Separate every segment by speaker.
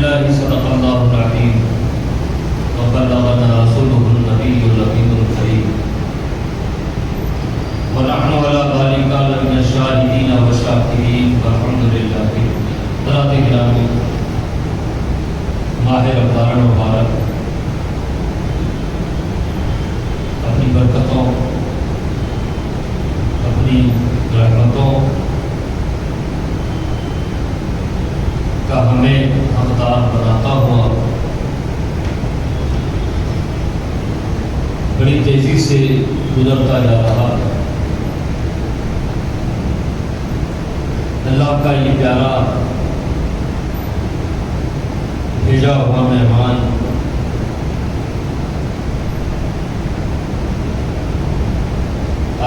Speaker 1: بالله صدق الله العظيم وبلغنا رسوله النبي الأمين الكريم ونحن على ذلك لمن الشاهدين والشاكرين والحمد لله برات گرامی ماہ رمضان مبارک اپنی برکتوں اپنی رحمتوں کا ہمیں حقدار بناتا ہوا بڑی تیزی سے گزرتا جا رہا ہے۔ اللہ کا یہ پیارا بھیجا ہوا مہمان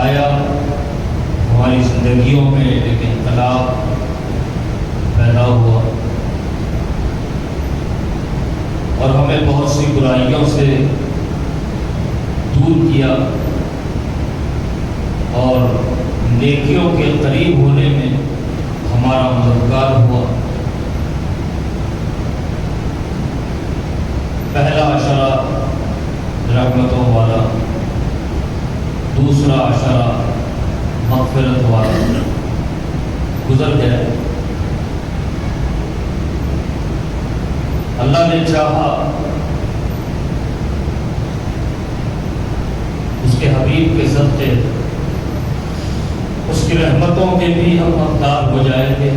Speaker 1: آیا، ہماری زندگیوں میں ایک انقلاب پیدا ہوا اور ہمیں بہت سی برائیوں سے دور کیا اور نیکیوں کے قریب ہونے میں ہمارا مددگار ہوا۔ پہلا عشرہ رحمتوں والا، دوسرا عشرہ مغفرت والا گزر گیا۔ اللہ نے چاہا اس کے حبیب کے صدقے اس کی رحمتوں کے بھی ہم حقدار ہو جائیں گے،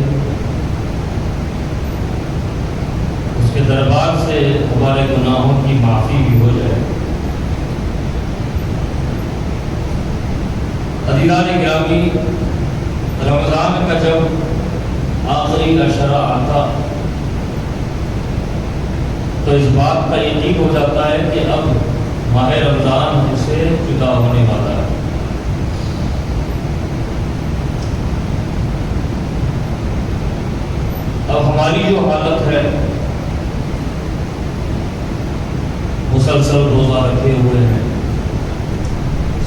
Speaker 1: اس کے دربار سے ہمارے گناہوں کی معافی بھی ہو جائے۔ عزیزان گرامی، رمضان کا جب آخری عشرہ آتا تو اس بات کا یقین ہو جاتا ہے کہ اب ماہ رمضان ہم سے جدا ہونے والا ہے۔ اب ہماری جو حالت ہے، مسلسل روزہ رکھے ہوئے ہیں،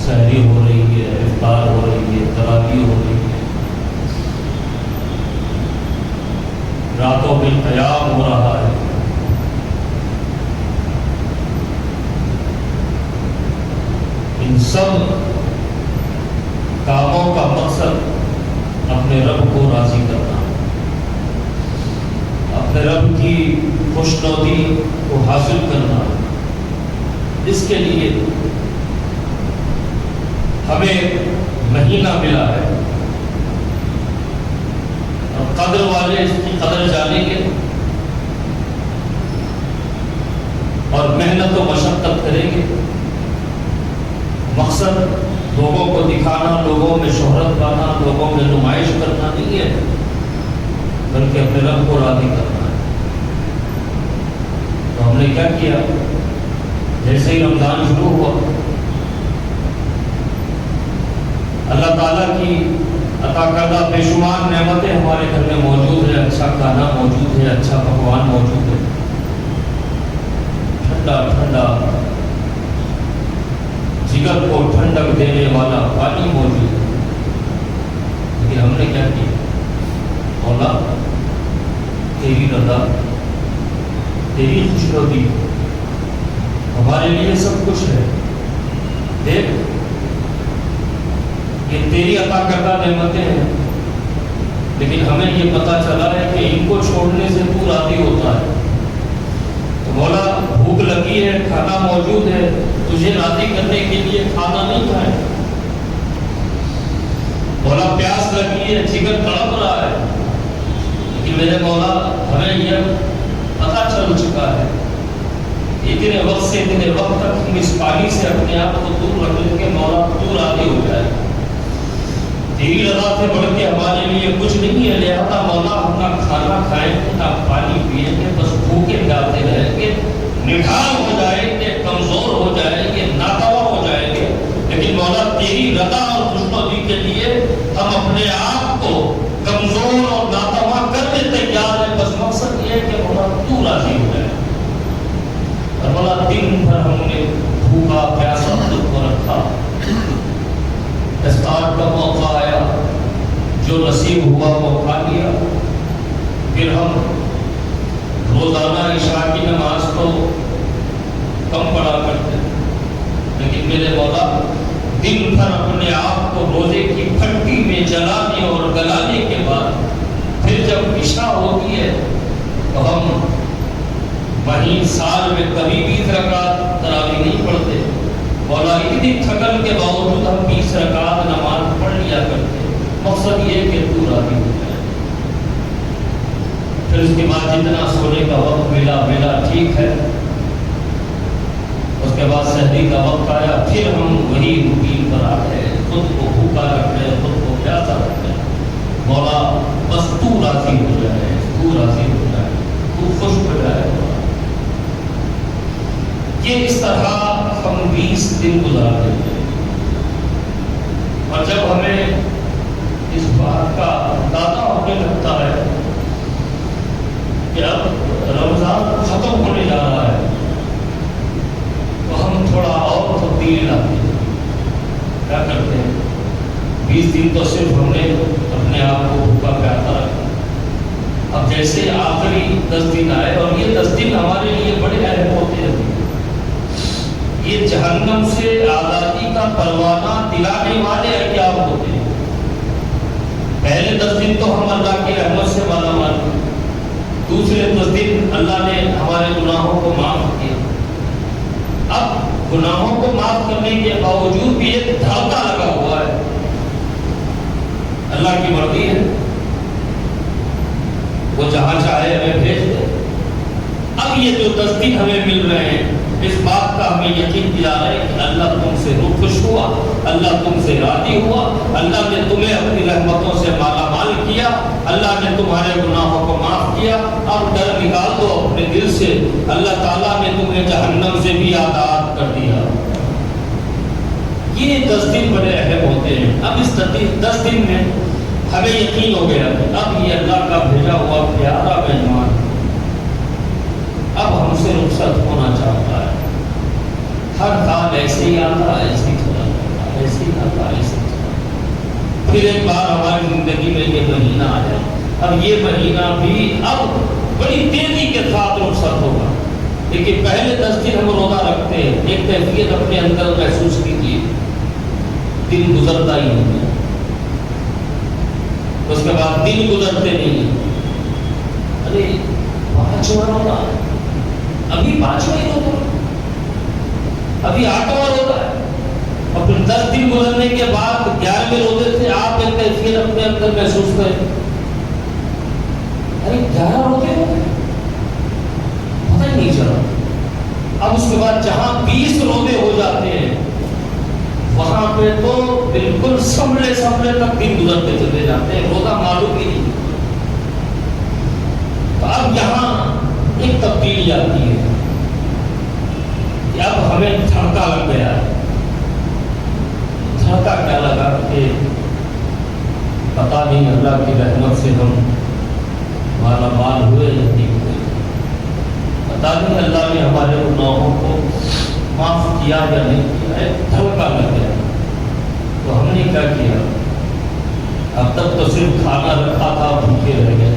Speaker 1: سحری ہو رہی ہے، افطار ہو رہی ہے، تراویح ہو رہی ہے، راتوں میں قیام ہو رہا ہے، ان سب کاموں کا مقصد اپنے رب کو راضی کرنا، اپنے رب کی خوشنودی کو حاصل کرنا۔ اس کے لیے ہمیں مہینہ ملا ہے اور قدر والے اس کی قدر جانیں گے اور محنت و مشقت کریں گے۔ مقصد لوگوں کو دکھانا، لوگوں میں شہرت پانا، لوگوں میں نمائش کرنا نہیں ہے، بلکہ اپنے رب کو راضی کرنا ہے۔ تو ہم نے کیا کیا؟ جیسے ہی رمضان شروع ہوا، اللہ تعالیٰ کی عطا کردہ بے شمار نعمتیں ہمارے گھر میں موجود ہے، اچھا کھانا موجود ہے، اچھا پکوان موجود ہے، ٹھنڈا ٹھنڈا جگر کو ٹھنڈک دینے والا پانی موجود ہے، لیکن ہم نے کیا کیا؟ مولا تیری رضا، تیری خوشنودی ہمارے لیے سب کچھ ہے، دیکھ یہ تیری عطا کردہ نعمتیں ہیں، لیکن ہمیں یہ پتہ چلا ہے کہ ان کو چھوڑنے سے تو راضی ہوتا ہے۔ تو مولا بھوک لگی ہے، کھانا موجود ہے، تجھے راضی کرنے کے لیے کھانا نہیں کھائے۔ مولا پیاس لگی ہے، جگر تڑپ رہا ہے، لیکن میرے مولا ہمیں یہ پتہ چل چکا ہے اتنے وقت سے اتنے وقت تک ہم اس پانی سے اپنے آپ کو دور رکھ لیں گے، مولا تو راضی ہو جائے۔ تیری رضا سے بڑھ کے ہمارے لیے کچھ نہیں ہے، لہذا مولا ہم نہ کھانا کھائیں گے نہ پانی پئیں گے، بس بھوکے جاتے رہیں گے، نڈھال ہو جائیں گے، کمزور ہو جائیں گے، ناتوا ہو جائیں گے، لیکن مولا تیری رضا اور خوشنودی کے لیے ہم اپنے آپ کو کمزور اور ناتوا کرنے تیار ہیں، بس مقصد یہ ہے کہ مولا تو راضی ہو جائے۔ اور مولا دن بھر ہم نے بھوکا پیاسا خود کو رکھا، افطار کا موقع آیا، جو نصیب ہوا وہ کھا لیا، پھر ہم روزانہ عشاء کی نماز تو کم پڑھا کرتے، لیکن میرے مولا دن بھر اپنے آپ کو روزے کی پھٹی میں جلانے اور گلانے کے بعد پھر جب عشاء ہوتی ہے تو ہم وہیں سال میں کبھی 20 رکعت تراویح نہیں پڑھتے. مولا اتنی تھکن کے باوجود ہم 20 رکعت نماز پڑھ لیا کرتے. مقصد یہ کہ تو راضی ہو جائے. پھر اس کے بعد جتنا سونے کا وقت ملا ٹھیک ہے. اس کے بعد سحری کا وقت آیا، پھر ہم وہی روٹین پر آ گئے. خود کو بھوکا رکھ لیں، خود کو پیاسا رکھ لیں. مولا بس تو راضی ہو جائے، تو راضی ہو جائے، تو خوش ہو جائے. یہ اس طرح ہم 20 دن گزار دیتے ہیں. اور جب ہمیں اس بات کا اندازہ ہونے لگتا ہے کہ اب رمضان ختم ہونے جا رہا ہے تو ہم تھوڑا اور تبدیلی لاتے ہیں. کیا کرتے ہیں؟ 20 دن تو صرف ہم نے اپنے آپ کو بھوکا پیاسا رکھا. اب جیسے آخری 10 دن آئے، اور یہ 10 دن ہمارے لیے بڑے اہم ہوتے ہیں. یہ جہنم سے آزادی کا پروانہ دلانے والے ایام ہوتے ہیں. پہلے 10 دن تو ہم اللہ کی رحمت سے مالا مال ہوئے. دوسرے 10 دن اللہ نے ہمارے گناہوں کو معاف کیا. اب گناہوں کو معاف کرنے کے باوجود بھی ایک دھاگا لگا ہوا ہے. اللہ کی مرضی ہے، وہ جہاں چاہے ہمیں بھیج دے. اب یہ جو 10 دن ہمیں مل رہے ہیں، اس بات کا ہمیں یقین دلا رہے کہ اللہ تم سے خوش ہوا، اللہ تم سے راضی ہوا، اللہ نے تمہیں اپنی رحمتوں سے مالا مال کیا، اللہ نے تمہارے گناہوں کو معاف کیا. اب ڈر نکال دو اپنے دل سے، اللہ تعالیٰ نے تمہیں جہنم سے بھی آزاد کر دیا. یہ 10 دن بڑے اہم ہوتے ہیں. اب اس 10 دن میں ہمیں یقین ہو گیا کہ اب یہ اللہ کا بھیجا ہوا پیارا مہمان اب ہم سے رخصت ہونا چاہتا ہے. ہر سال ایسے ہی آتا، ایسے ہی چلا جاتا، ایسے ہی آتا، ایسے ہی چلا. پھر ایک بار ہماری زندگی میں یہ مہینہ آیا. اب یہ مہینہ بھی اب بڑی تیزی کے ساتھ رخصت ہوگا. لیکن پہلے 10 دن ہم روزہ رکھتے ہیں، ایک کیفیت اپنے اندر محسوس کیجیے، دن گزرتا ہی نہیں ہے. اس کے بعد دن گزرتے نہیں. ارے 5واں روزہ، ابھی 5واں ہی روزہ، ابھی 8واں روزہ ہے. اور پھر 10 دن گزرنے کے بعد 11ویں روزے سے آپ ایک کیفیت اپنے اندر محسوس کریں. ارے 11 روزے ہو گئے، پتہ ہی نہیں چلا. اب اس کے بعد جہاں 20 روزے ہو جاتے ہیں وہاں پہ تو بالکل سنبھلے تک دن گزرتے چلے جاتے ہیں، روزہ معلوم ہی نہیں. تو اب یہاں ایک تبدیلی آتی ہے کہ اب ہمیں دھڑکا لگ گیا ہے. دھڑکا کیا لگا کہ پتہ نہیں اللہ کی رحمت سے ہم مالا مال ہوئے یا نہیں ہوئے، پتہ نہیں اللہ نے ہمارے گناہوں کو معاف کیا یا نہیں کیا. ایک دھڑکا لگ گیا. تو ہم نے کیا کیا؟ اب تک تو صرف کھانا رکھا تھا، بھوکے رہ گئے،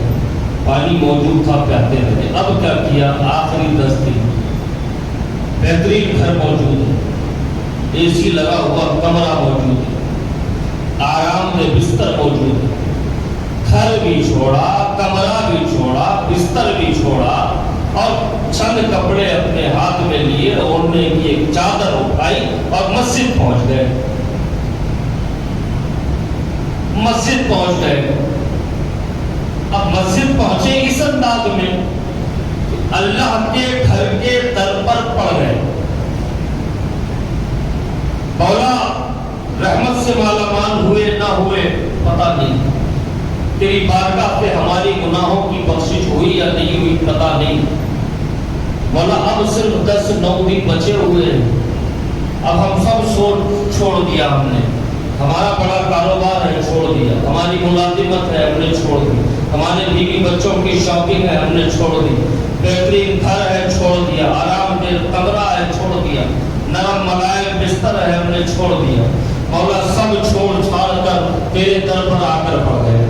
Speaker 1: پانی موجود تھا، پیاتے رہے. اب کیا کیا؟ آخری 10 دن بہترین گھر موجود ہے، اے سی لگا ہوا کمرہ موجود ہے، آرام دہ بستر موجود ہے. گھر بھی چھوڑا، کمرہ بھی چھوڑا، بستر بھی چھوڑا، اور چند کپڑے اپنے ہاتھ میں لیے، اوڑھنے کی ایک چادر اٹھائی اور مسجد پہنچ گئے. مسجد پہنچ گئے. اب مسجد پہنچے اس انداز میں اللہ کے گھر کے در پر پڑ گئے. مولا رحمت سے مالا مال ہوئے نہ ہوئے پتہ نہیں، تیری بارگاہ سے ہماری گناہوں کی بخشش ہوئی یا نہیں ہوئی پتہ نہیں. مولا اب صرف 10-9 دن بچے ہوئے ہیں. اب ہم سب چھوڑ دیا، ہم نے ہمارا بڑا کاروبار ہے چھوڑ دیا، ہماری ملازمت ہے ہم نے چھوڑ دی، ہمارے بیوی بچوں کی شاپنگ ہے ہم نے چھوڑ دی، بہترین گھر ہے چھوڑ دیا، آرام دہ کمرہ ہے چھوڑ دیا، نرم ملائم بستر ہے ہم نے چھوڑ دیا. مولا سب چھوڑ چھاڑ کر تیرے در پر آ کر پڑ گئے.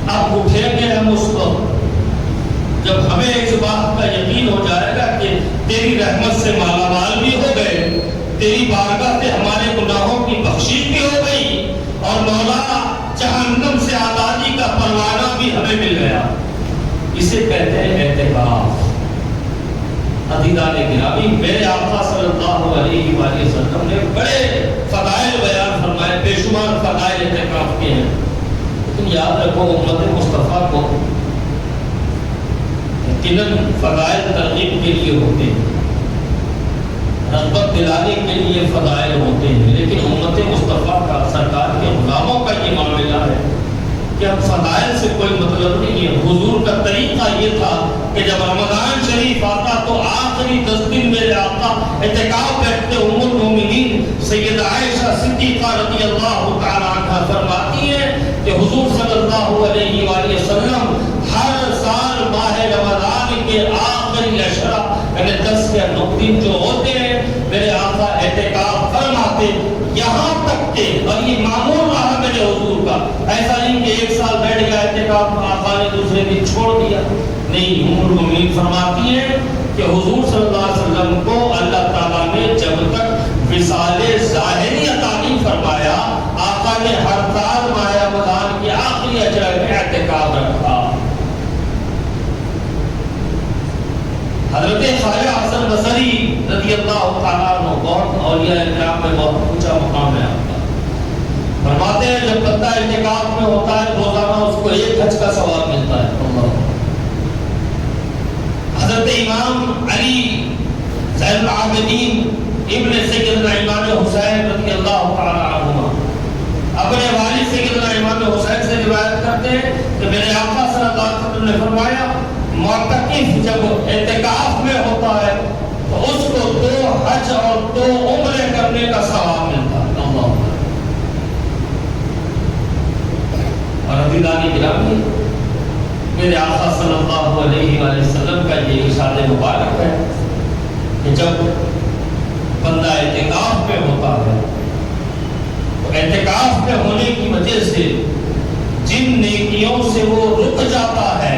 Speaker 1: اب اٹھیں گے ہم اس وقت جب ہمیں اس بات کا یقین ہو جائے گا کہ تیری رحمت سے مالا مال بھی ہو گئے، تیری بارگاہ سے ہمارے گناہوں کی بخشش بھی ہو گئی، اور مولا جہنم سے آزادی کا پروانہ بھی ہمیں مل گیا، اسے کہتے ہیں اعتکاف۔ عزیزان گرامی، میرے آقا صلی اللہ علیہ وآلہ وسلم نے بڑے فضائل بیان فرمائے، بے شمار فضائل اعتکاف کے ہیں، لیکن یاد رکھو امت مصطفیٰ کو یقیناً فضائل ترغیب کے لیے ہوتے ہیں، رغبت دلانے کے لیے فضائل ہوتے ہیں، لیکن امت مصطفیٰ کا، سرکار کے غلاموں کا یہ معاملہ ہے کہ اب فضائل سے کوئی مطلب نہیں ہے۔ حضور کا طریقہ یہ تھا کہ جب رمضان شریف آتا تو آخری 10 دن میرے آقا اعتکاف بیٹھتے۔ ام المومنین سیدہ عائشہ صدیقہ رضی اللہ تعالیٰ عنہ فرماتی ہیں کہ حضور صلی اللہ علیہ وآلہ وسلم ہر سال ماہ رمضان کے آخری عشرہ یعنی 10 یا 9 دن جو ہوتے ہیں میرے آقا اعتکاف فرماتے، یہاں تک کہ، اور یہ معمول رہا میرے حضور کا، ایسا نہیں کہ ایک سال بیٹھ گیا اعتکاف آقا نے دوسرے دن چھوڑ دیا، نہیں۔ ام المؤمنین فرماتی ہیں کہ حضور صلی اللہ علیہ وسلم کو اللہ تعالیٰ نے جب تک وصال ظاہری عطا نہیں فرمایا، آقا نے ہر سال ماہ رمضان کی آخری عشرہ میں اعتکاف رکھا۔ حضرت خواجہ حسن بصری رضی اللہ تعالیٰ عنہ، بہت اولیاء کرام میں بہت اونچا مقام ہے آپ کا، فرماتے ہیں جب بندہ اعتکاف میں ہوتا ہے روزانہ اس کو 1 حج کا ثواب ملتا ہے۔ اللہ۔ حضرت امام علی زین العابدین ابن سیدنا امام حسین رضی اللہ تعالیٰ عنہما اپنے والد سیدنا امام حسین سے روایت کرتے ہیں کہ میرے آقا صلی اللہ علیہ وسلم نے فرمایا معتکف جب اعتکاف میں ہوتا ہے تو اس کو 2 حج اور 2 عمرے کرنے کا ثواب ملتا ہے۔ اللہ۔ اور عزیزان گرامی، میرے آقا صلی اللہ علیہ وآلہ وسلم کا یہ ارشاد مبارک ہے کہ جب بندہ اعتکاف میں ہوتا ہے تو اعتکاف میں ہونے کی وجہ سے جن نیکیوں سے وہ رک جاتا ہے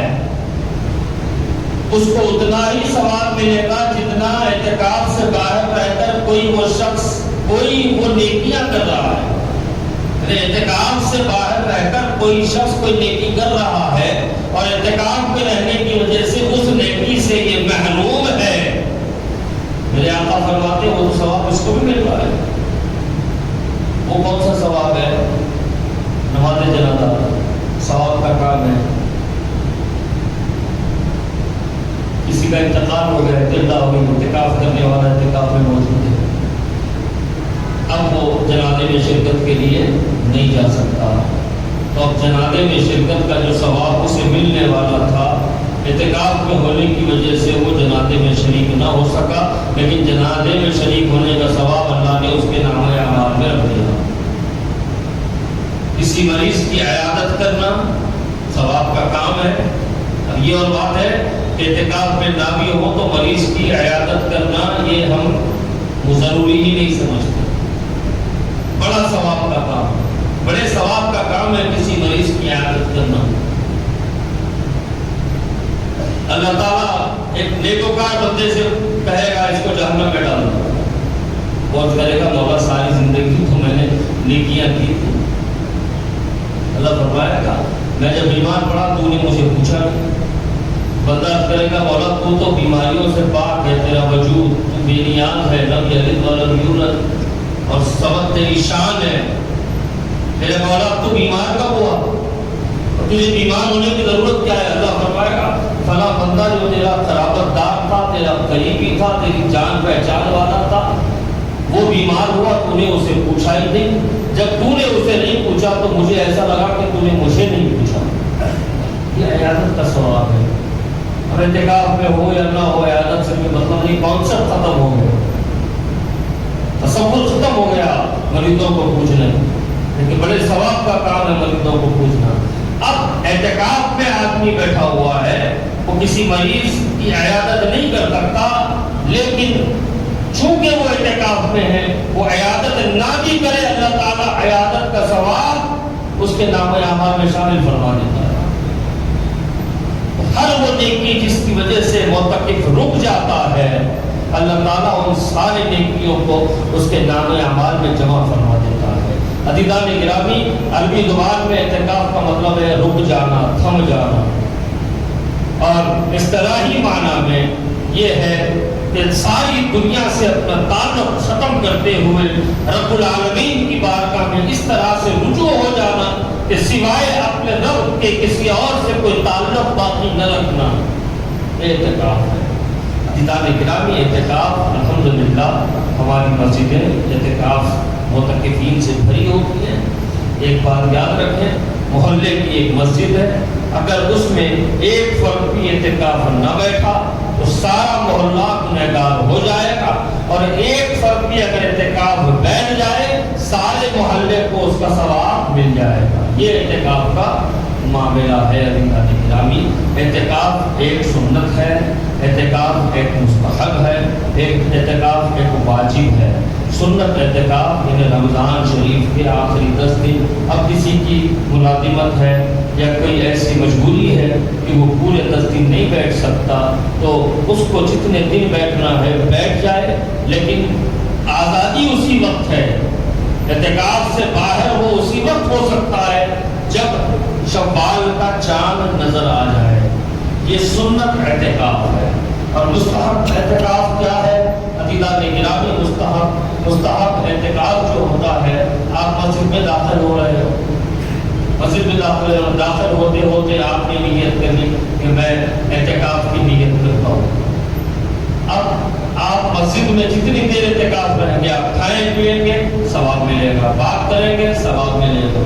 Speaker 1: اس کو اتنا ہی ثواب ملے گا جتنا اعتکاف سے باہر رہ کر کوئی وہ شخص کوئی وہ نیکیاں کر رہا ہے۔ اعتکاف سے باہر رہ کر کوئی شخص کوئی نیکی کر رہا ہے اور اعتکاف میں رہنے کی وجہ سے اس نیکی سے یہ محروم ہے، میرے آقا فرماتے ہیں وہ تو ثواب اس کو بھی مل رہا ہے۔ وہ کون سا ثواب ہے؟ نماز جنازہ ثواب کا کام ہے۔ کسی کا انتقال ہو گیا، زندہ ہو گئی، اعتکاف کرنے والا اعتکاف میں موجود ہے، اب وہ جنازے میں شرکت کے لیے نہیں جا سکتا، تو اب جنازے میں شرکت کا جو ثواب اسے ملنے والا تھا اعتکاف میں ہونے کی وجہ سے وہ جنازے میں شریک نہ ہو سکا، لیکن جنازے میں شریک ہونے کا ثواب اللہ نے اس کے نام اعمال میں رکھ دیا۔ کسی مریض کی عیادت کرنا ثواب کا کام ہے۔ اب یہ اور بات ہے کہ اعتکاف میں نہ بھی ہو تو مریض کی عیادت کرنا یہ ہم ضروری ہی نہیں سمجھتے، بڑا ثواب کا کام، بڑے ثواب کا کام ہے کسی مریض کی عیادت کرنا۔ اللہ تعالیٰ ایک نیکوکار بندے سے کہے گا اس کو جہنم میں ڈال دو، وہ کرے گا مولا ساری زندگی تو میں نے نیکیاں کی تھی، اللہ فرمائے گا میں جب بیمار پڑا تو نے مجھے پوچھا نہیں، بندہ کرے گا مولا تو بیماریوں سے پاک ہے، تیرا وجود تو بے نیاز ہے، لم یلد ولم یولد، اور سبق تیری شان ہے، میرے مولا تو بیمار کب ہوا اور تجھے بیمار ہونے کی ضرورت کیا ہے؟ اللہ فرمائے گا فلاں بندہ جو تیرا قرابت دار تھا، تیرا قریبی تھا، تیری جان پہچان والا تھا، وہ بیمار ہوا تو نے اسے پوچھا ہی نہیں، جب تو نے اسے نہیں پوچھا تو مجھے ایسا لگا کہ تو نے مجھے نہیں پوچھا۔ یہ عیادت کا ثواب ہے۔ اور اعتکاف میں ہو یا نہ ہو عیادت سے کوئی مطلب نہیں، کانسیپٹ ختم ہو گیا، تصور ختم ہو گیا مریضوں کو پوچھنے، لیکن بڑے ثواب کا کام ہے مریضوں کو پوچھنا۔ اب اعتکاف میں آدمی بیٹھا ہوا ہے، وہ کسی مریض کی عیادت نہیں کر سکتا، لیکن چونکہ وہ اعتکاف میں ہے وہ عیادت نہ بھی کرے، اللہ تعالیٰ عیادت کا ثواب اس کے نام اعمال میں شامل فرما دیتا ہے۔ ہر وہ نیکی جس وجہ سے معتکف رک جاتا ہے، اللہ تعالیٰ ان سارے نیکیوں کو اس کے نام اعمال میں جمع فرما دیتا ہے۔ عزیزان گرامی، عربی زبان میں اعتکاف کا مطلب ہے رک جانا، تھم جانا، اور اصطلاحی معنی میں یہ ہے کہ ساری دنیا سے اپنا تعلق ختم کرتے ہوئے رب العالمین کی بارگاہ میں اس طرح سے رجوع ہو جانا کہ سوائے اپنے رب کے کسی اور سے کوئی تعلق باقی نہ رکھنا، اعتکاف ہے۔ عزیزان گرامی، اعتکاف الحمدللہ ہماری مسجدیں اعتکاف معتکفین سے بھری ہوتی ہیں۔ ایک بات یاد رکھیں، محلے کی ایک مسجد ہے، اگر اس میں ایک فرد بھی اعتکاف نہ بیٹھا تو سارا محلہ گنہگار ہو جائے گا، اور ایک فرد بھی اگر اعتکاف بیٹھ جائے سارے محلے کو اس کا ثواب مل جائے گا۔ یہ اعتکاف کا معاملہ ہے۔ عزیزان گرامی، اعتکاف ایک سنت ہے، اعتکاف ایک مستحب ہے، اعتکاف ایک واجب ہے۔ سنت اعتکاف یعنی رمضان شریف کے آخری 10 دن، اب کسی کی ملازمت ہے یا کوئی ایسی مجبوری ہے کہ وہ پورے 10 دن نہیں بیٹھ سکتا تو اس کو جتنے دن بیٹھنا ہے بیٹھ جائے، لیکن آزادی اسی وقت ہے، اعتکاف سے باہر وہ اسی وقت ہو سکتا ہے جب شوال کا چاند نظر آ جائے۔ یہ سنت اعتکاف ہے۔ اور مستحب اعتکاف کیا ہے؟ عزیزان گرامی، مستحب اعتکاف جو ہوتا ہے، آپ مسجد میں داخل ہو رہے ہو، مسجد میں داخل ہوتے ہوتے آپ نے نیت کرنی کہ میں اعتکاف کی نیت کرتا ہوں۔ اب آپ مسجد میں جتنی دیر اعتکاف رہیں گے، آپ کھائیں پیئیں گے ثواب ملے گا، بات کریں گے ثواب ملے گا،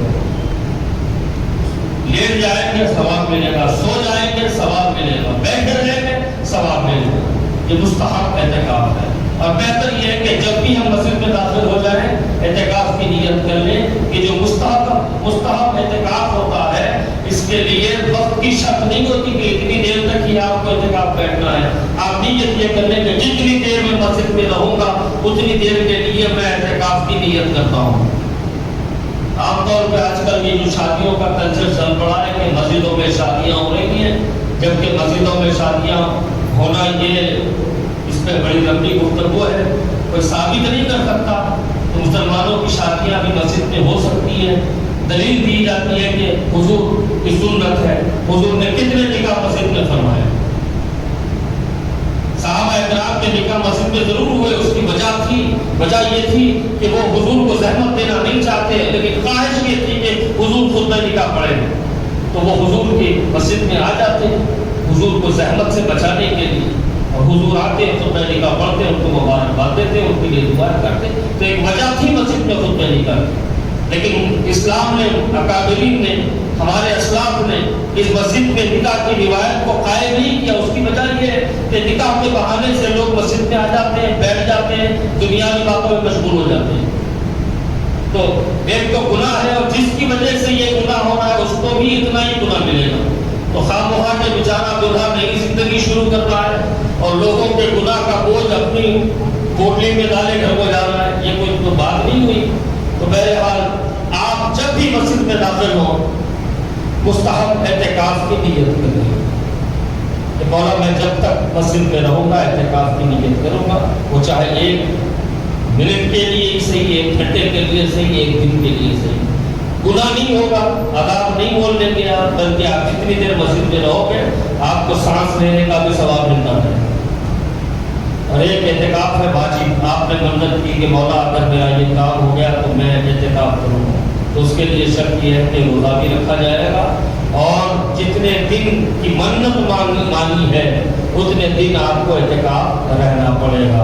Speaker 1: لیٹ جائیں گے ثواب ملے گا، سو جائیں گے ثواب ملے گا، بیٹھ رہیں گے ثواب ملے گا۔ یہ مستحب اعتکاف ہے۔ اور بہتر یہ ہے کہ جب بھی ہم مسجد میں داخل ہو جائیں اعتکاف کی نیت کر لیں کہ جو مستحب اعتکاف ہوتا ہے اس کے لیے وقت کی شرط نہیں ہوتی کہ اتنی دیر تک ہی آپ کو اعتکاف بیٹھنا ہے۔ آپ نیت یہ کر لیں کہ جتنی دیر میں مسجد میں رہوں گا اتنی دیر کے لیے میں اعتکاف کی نیت کرتا ہوں۔ عام طور پہ آج کل یہ جو شادیوں کا کلچر چل پڑا ہے کہ مسجدوں میں شادیاں ہو رہی ہیں، جبکہ مسجدوں میں شادیاں ہونا یہ اس پہ بڑی لمبی گفتگو ہے، کوئی ثابت نہیں کر سکتا۔ تو مسلمانوں کی شادیاں بھی مسجد میں ہو سکتی ہیں۔ دلیل دی جاتی ہے کہ حضور کی سنت ہے، حضور نے کتنے نکاح مسجد میں فرمائے، صحابہ اکرام کے نکاح مسجد میں ضرور ہوئے۔ اس کی وجہ یہ تھی کہ وہ حضور کو زحمت دینا نہیں چاہتے، لیکن خواہش یہ تھی کہ حضور خود نکاح پڑھے، تو وہ حضور کی مسجد میں آ جاتے حضور کو زحمت سے بچانے کے لیے، اور حضور آتے خطبہ نکاح پڑھتے، ان کو مبارکباد دیتے، ان کے لیے دعا کرتے۔ تو ایک وجہ تھی مسجد میں خطبہ نکاح، لیکن اسلام نے، اکابرین نے، ہمارے اسلاف نے اس مسجد میں نکاح کی روایت کو قائم نہیں کیا۔ اس کی وجہ یہ ہے کہ نکاح کے بہانے سے لوگ مسجد میں آ جاتے ہیں، بیٹھ جاتے ہیں، دنیاوی باتوں میں مشغول ہو جاتے ہیں۔ تو ایک تو گناہ ہے، اور جس کی وجہ سے یہ گناہ ہو رہا ہے اس کو بھی اتنا ہی گناہ ملے گا۔ تو خواہ مخواہ کے بیچارہ بوڑھا نئی زندگی شروع کر رہا ہے اور لوگوں کے گناہ کا بوجھ اپنی پوٹلی میں ڈالے گھر کو جا رہا ہے، یہ کوئی تو بات نہیں ہوئی۔ تو بہرحال آپ جب بھی مسجد میں داخل ہوں مستحب اعتکاف کی نیت کریں کہ مولا میں جب تک مسجد میں رہوں گا اعتکاف کی نیت کروں گا، وہ چاہے 1 منٹ کے لیے صحیح، 1 گھنٹے کے لیے صحیح، 1 دن کے لیے صحیح۔ گناہ نہیں ہوگا، عذاب نہیں بول لیں گے آپ، بلکہ آپ جتنی دیر مسجد میں رہو گے آپ کو سانس لینے کا بھی ثواب ملتا ہے۔ اور ایک اعتکاف ہے واجب، آپ نے منت کی کہ مولا اگر میرا یہ کام ہو گیا تو میں اعتکاف کروں گا، تو اس کے لیے شرط یہ ہے کہ روزہ بھی رکھا جائے گا، اور جتنے دن کی منت مانی ہے اتنے دن آپ کو اعتکاف رہنا پڑے گا۔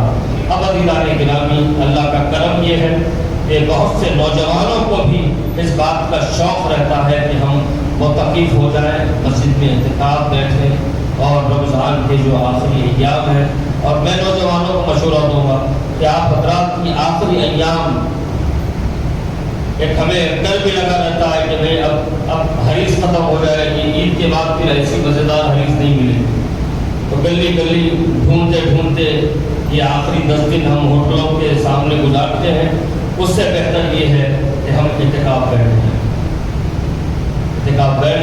Speaker 1: اب عزیزان گرامی، اللہ کا کرم یہ ہے کہ بہت سے نوجوانوں کو بھی اس بات کا شوق رہتا ہے کہ ہم معتکف ہو جائیں، مسجد میں اعتکاف بیٹھیں، اور رمضان کے جو آخری ایام ہیں، اور میں نوجوانوں کو مشورہ دوں گا کہ آپ حضرات کی آخری ایام، ایک ہمیں ڈر بھی لگا رہتا ہے کہ نہیں اب حدیث ختم ہو جائے گی، عید کے بعد پھر ایسی مزیدار حدیث نہیں ملے گی، تو گلی گلی ڈھونڈتے یہ آخری 10 دن ہم ہوٹلوں کے سامنے گزارتے ہیں۔ اس سے بہتر یہ ہے کہ ہم اعتکاف بیٹھ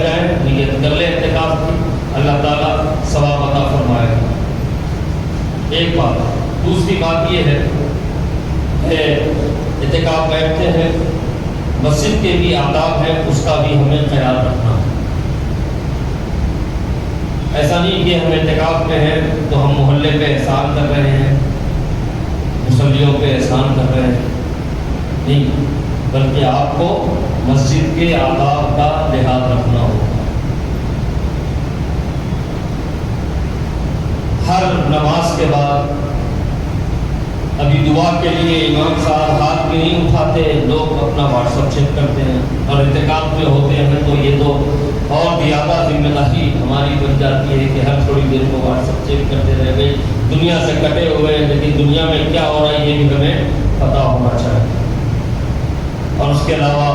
Speaker 1: جائیں، نیت کر لیں اعتکاف کی، اللہ تعالیٰ ثواب عطا فرمائے۔ ایک بات. دوسری بات یہ ہے کہ اعتکاف بیٹھتے ہیں، مسجد کے بھی آداب ہیں، اس کا بھی ہمیں خیال رکھنا ہے. ایسا نہیں کہ ہم اعتکاف میں ہیں تو ہم محلے پہ احسان کر رہے ہیں، مصلیوں پہ احسان کر رہے ہیں، نہیں، بلکہ آپ کو مسجد کے آداب کا لحاظ رکھنا ہوگا. ہر نماز کے بعد ابھی دعا کے لیے امام صاحب ہاتھ بھی نہیں اٹھاتے، لوگ اپنا واٹس ایپ چیک کرتے ہیں، اور اعتکاف میں ہوتے ہیں تو یہ تو اور زیادہ ذمہ داری ہماری بن جاتی ہے کہ ہر تھوڑی دیر کو واٹس ایپ چیک کرتے رہ گئے. دنیا سے کٹے ہوئے ہیں، لیکن دنیا میں کیا ہو رہا ہے یہ بھی ہمیں پتہ ہونا چاہیے. اور اس کے علاوہ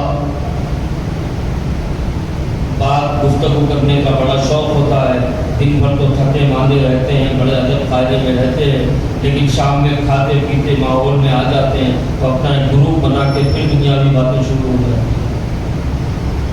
Speaker 1: بات گفتگو کرنے کا بڑا شوق ہوتا ہے. دن بھر تو تھکے ماندے رہتے ہیں، بڑے ادب قاعدے میں رہتے ہیں، لیکن شام میں کھاتے پیتے ماحول میں آ جاتے ہیں تو اپنا ایک گروپ بنا کے پھر دنیاوی باتیں شروع ہو جاتی ہیں.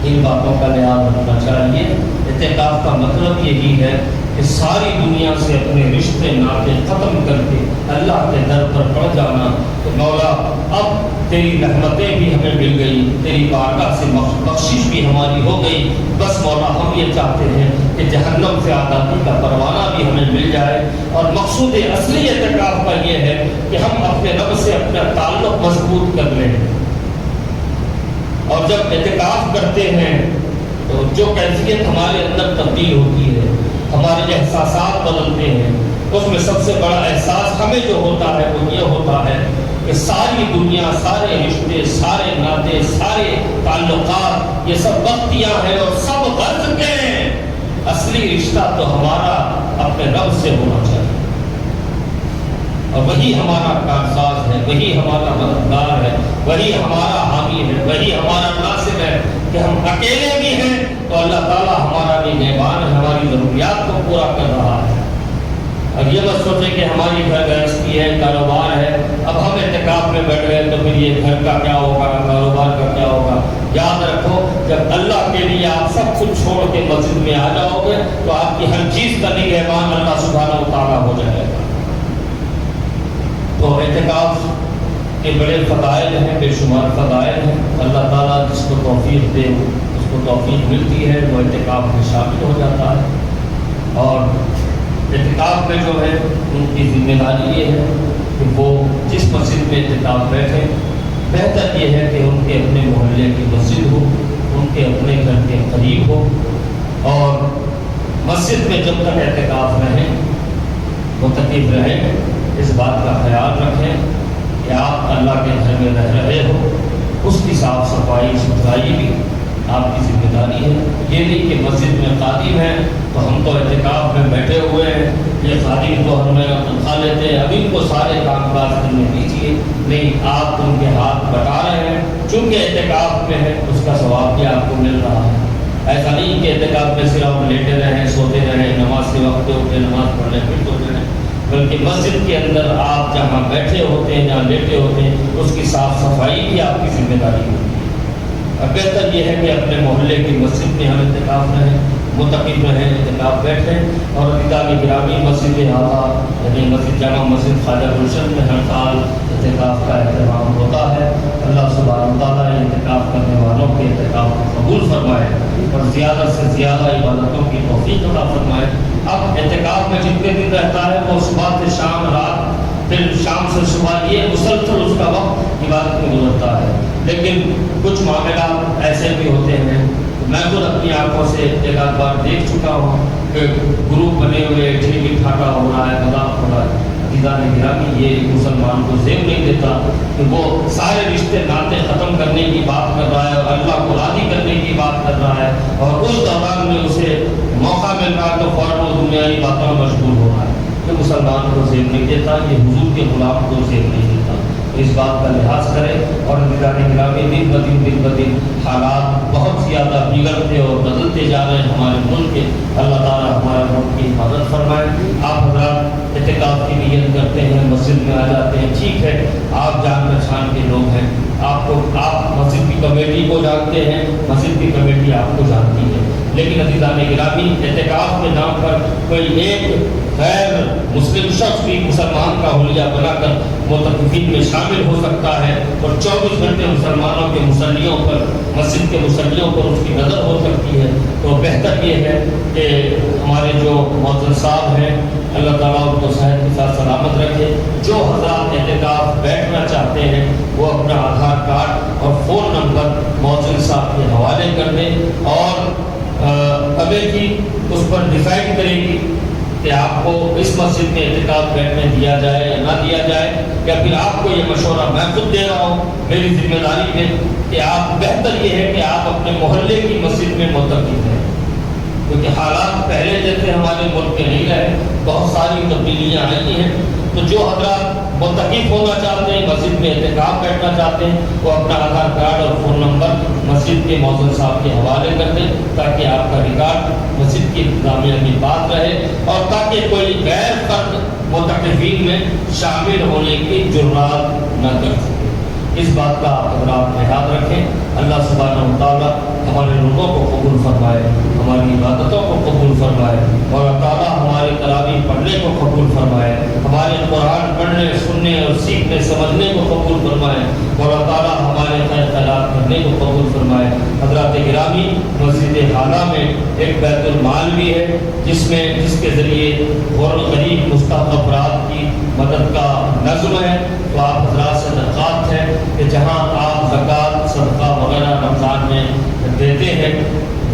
Speaker 1: ان باتوں کا لحاظ رکھنا چاہیے. اعتکاف کا مطلب یہی ہے کہ ساری دنیا سے اپنے رشتے ناطے ختم کر کے اللہ کے در پر پڑ جانا کہ مولا اب تیری رحمتیں بھی ہمیں مل گئی، تیری بارگاہ سے بخشش بھی ہماری ہو گئی، بس مولا ہم یہ چاہتے ہیں کہ جہنم سے آزادی کا پروانہ بھی ہمیں مل جائے. اور مقصود اصلی اعتکاف کا یہ ہے کہ ہم اپنے رب سے اپنا تعلق مضبوط کر لیں. اور جب اعتکاف کرتے ہیں تو جو کیفیت ہمارے اندر تبدیل ہوتی ہے، ہمارے احساسات بدلتے ہیں. اس میں سب سے بڑا احساس ہمیں جو ہوتا ہے وہ یہ ہوتا ہے کہ ساری دنیا، سارے رشتے، سارے ناطے، سارے تعلقات یہ سب وقتیاں ہیں اور سب غرض کے ہیں. اصلی رشتہ تو ہمارا اپنے رب سے ہونا چاہیے، اور وہی ہمارا کارساز ہے، وہی ہمارا مددگار ہے، وہی ہمارا حامی ہے، وہی ہمارا ناصر ہے. کہ ہم اکیلے بھی ہیں تو اللہ تعالیٰ ہمارا بھی نگہبان ہے، ہماری ضروریات کو پورا کر رہا ہے. اب یہ مت سوچیں کہ ہماری گھر گرہستی ہے، کاروبار ہے، اب ہم اعتکاف میں بیٹھ گئے تو پھر یہ گھر کا کیا ہوگا، کاروبار کا کیا ہوگا. یاد رکھو جب اللہ کے لیے آپ سب کچھ چھوڑ کے مسجد میں آ جاؤ گے تو آپ کی ہر چیز کا نگہبان اللہ سبحانہ و تعالیٰ ہو جائے گا. تو اعتکاف کے بڑے فضائل ہیں، بے شمار فضائل ہیں. اللہ تعالیٰ جس کو توفیق دے اس کو توفیق ملتی ہے، وہ اعتکاف میں شامل ہو جاتا ہے. اور اعتکاف میں جو ہے ان کی ذمہ داری یہ ہے کہ وہ جس مسجد میں اعتکاف بیٹھیں، بہتر یہ ہے کہ ان کے اپنے محلے کی مسجد ہو، ان کے اپنے گھر کے قریب ہو، اور مسجد میں جب تک اعتکاف رہیں متقب رہیں. اس بات کا خیال رکھیں کہ آپ اللہ کے گھر میں رہ رہے ہو، اس کی صاف صفائی ستھرائی بھی آپ کی ذمہ داری ہے. یہ نہیں کہ مسجد میں خادم ہیں تو ہم تو اعتکاف میں بیٹھے ہوئے ہیں، یہ خادم تو ہمیں تنخواہ لیتے ہیں، اب ان کو سارے کام کاج کرنے دیجیے. نہیں، آپ ان کے ہاتھ بٹا رہے ہیں، چونکہ اعتکاف میں ہے اس کا ثواب بھی آپ کو مل رہا ہے. ایسا نہیں کہ اعتکاف میں صرف لیٹے رہیں، سوتے رہیں، نماز کے وقت پہ اٹھے نماز پڑھ لیں پھر سوتے رہیں، بلکہ مسجد کے اندر آپ جہاں بیٹھے ہوتے ہیں، جہاں لیٹے ہوتے ہیں، اس کی صاف صفائی بھی آپ کی ذمہ داری ہوتی ہے. اب بہتر یہ ہے کہ اپنے محلے کی مسجد میں ہم اعتکاف رہیں، متقب رہیں، اعتکاف بیٹھیں. اور عزیزان گرامی، مسجد اعلیٰ یعنی مسجد جامع مسجد خواجہ گلشن میں ہر سال اعتکاف کا اہتمام ہوتا ہے. اللہ سبحانہ و تعالیٰ اعتکاف کرنے والوں کے اعتکاف کو قبول فرمائے اور زیادہ سے زیادہ عبادتوں کی توفیق عطا فرمائے. اب اعتکاف میں جتنے دن رہتا ہے وہ صبح سے شام، رات پھر شام سے صبح، یہ مسلسل اس کا وقت عبادت میں گزرتا ہے. لیکن کچھ معاملات ایسے بھی ہوتے ہیں، میں خود اپنی آنکھوں سے ایک آدھ بار دیکھ چکا ہوں کہ گروپ بنے ہوئے ٹھیک ٹھاکا ہو رہا ہے، مذاق ہو رہا ہے. عزیزان گرامی، یہ مسلمان کو زیب نہیں دیتا کہ وہ سارے رشتے ناطے ختم کرنے کی بات کر رہا ہے اور اللہ کو راضی کرنے کی بات کر رہا ہے، اور اس دوران میں اسے موقع مل رہا ہے تو فوراً وہ دنیاوی باتوں میں مشغول ہو رہا ہے. یہ مسلمان کو زیب نہیں دیتا، یہ حضور کے غلام کو زیب نہیں دیتا. اس بات کا لحاظ کریں. اور عزیزان گرامی، دن بدن حالات بہت زیادہ بگڑتے اور بدلتے جا رہے ہیں ہمارے ملک کے. اللہ تعالیٰ ہمارے ملک کی حفاظت فرمائے. آپ حضرات اعتکاف کی نیت کرتے ہیں، مسجد میں آ جاتے ہیں، ٹھیک ہے، آپ جان پہچان کے لوگ ہیں، آپ مسجد کی کمیٹی کو جانتے ہیں، مسجد کی کمیٹی آپ کو جانتی ہے. لیکن عزیزان گرامی، اعتکاف کے نام پر کوئی ایک غیر مسلم مسلم شخص بھی مسلمان کا حلیہ بنا کر معتکفین میں شامل ہو سکتا ہے اور 24 گھنٹے مسلمانوں کے مصلیوں پر، مسجد کے مصلیوں پر اس کی نظر ہو سکتی ہے۔ تو بہتر یہ ہے کہ ہمارے جو مؤذن صاحب ہیں اللہ تعالیٰ ان کو صحت کے ساتھ سلامت رکھے، جو حضرات اعتکاف بیٹھنا چاہتے ہیں وہ اپنا آدھار کارڈ اور فون نمبر مؤذن صاحب کے حوالے کر دیں، اور کمیٹی اس پر ڈیسائیڈ کرے گی کہ آپ کو اس مسجد میں اعتکاف بیٹھنے دیا جائے یا نہ دیا جائے، یا پھر آپ کو یہ مشورہ میں خود دے رہا ہوں، میری ذمہ داری ہے کہ آپ، بہتر یہ ہے کہ آپ اپنے محلے کی مسجد میں معتکف ہیں، کیونکہ حالات پہلے جیسے ہمارے ملک کے نہیں رہے، بہت ساری تبدیلیاں آئی ہیں۔ تو جو حضرات معتکف ہونا چاہتے ہیں، مسجد میں اعتکاف بیٹھنا چاہتے ہیں، وہ اپنا آدھار کارڈ اور فون نمبر مسجد کے مؤذن صاحب کے حوالے کر دیں، تاکہ آپ کا ریکارڈ مسجد کی انتظامیہ کے پاس رہے، اور تاکہ کوئی غیر فرد معتکفین میں شامل ہونے کی جرات نہ کر سکے۔ اس بات کا آپ حضرات خیال رکھیں۔ اللہ سبحانہ و تعالیٰ ہمارے روزوں کو قبول فرمائے، ہماری عبادتوں کو قبول فرمائے، اور اللہ تعالیٰ ہمارے تراویح پڑھنے کو قبول فرمائے، ہمارے قرآن پڑھنے، سننے اور سیکھنے سمجھنے کو قبول فرمائے، اور اللہ تعالیٰ ہمارے خیر خیرات کرنے کو قبول فرمائے۔ حضرات گرامی، مسجد حالہ میں ایک بیت المال بھی ہے جس کے ذریعے غریب مستحق افراد کی مدد کا نظم ہے۔ تو آپ حضرات سے درخواست ہے کہ جہاں آپ زکوٰۃ، صدقہ وغیرہ رمضان میں دیتے ہیں،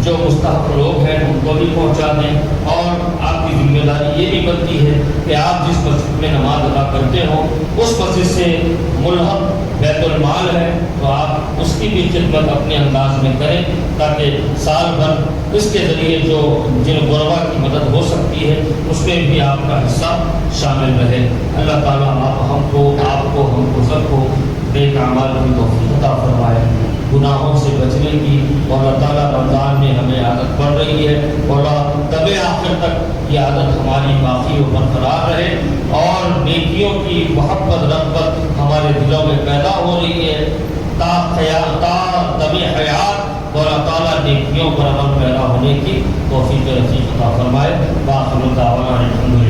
Speaker 1: جو مستحق لوگ ہیں ان کو بھی پہنچا دیں، اور آپ کی ذمہ داری یہ بھی بنتی ہے کہ آپ جس مسجد میں نماز ادا کرتے ہو اس مسجد سے ملحق بیت المال ہے، تو آپ اس کی بھی خدمت اپنے انداز میں کریں، تاکہ سال بھر اس کے ذریعے جو جن غربا کی مدد ہو سکتی ہے اس میں بھی آپ کا حصہ شامل رہے۔ اللہ تعالیٰ ہم کو، آپ کو، ہم کو سب کو نیک اعمال کی توفیق عطا فرمائے، گناہوں سے بچنے کی، اور اللہ تعالیٰ رمضان میں ہمیں عادت پڑ رہی ہے، اور طب آخر تک یہ عادت ہماری باقی و برقرار رہے، اور نیکیوں کی محبت، رغبت ہمارے دلوں میں پیدا ہو رہی ہے، تا طب حیات، اور اللہ تعالیٰ نیکیوں پر عمل پیدا ہونے کی توفیق رفیق عطا فرمائے۔ باخر دعوانا الحمد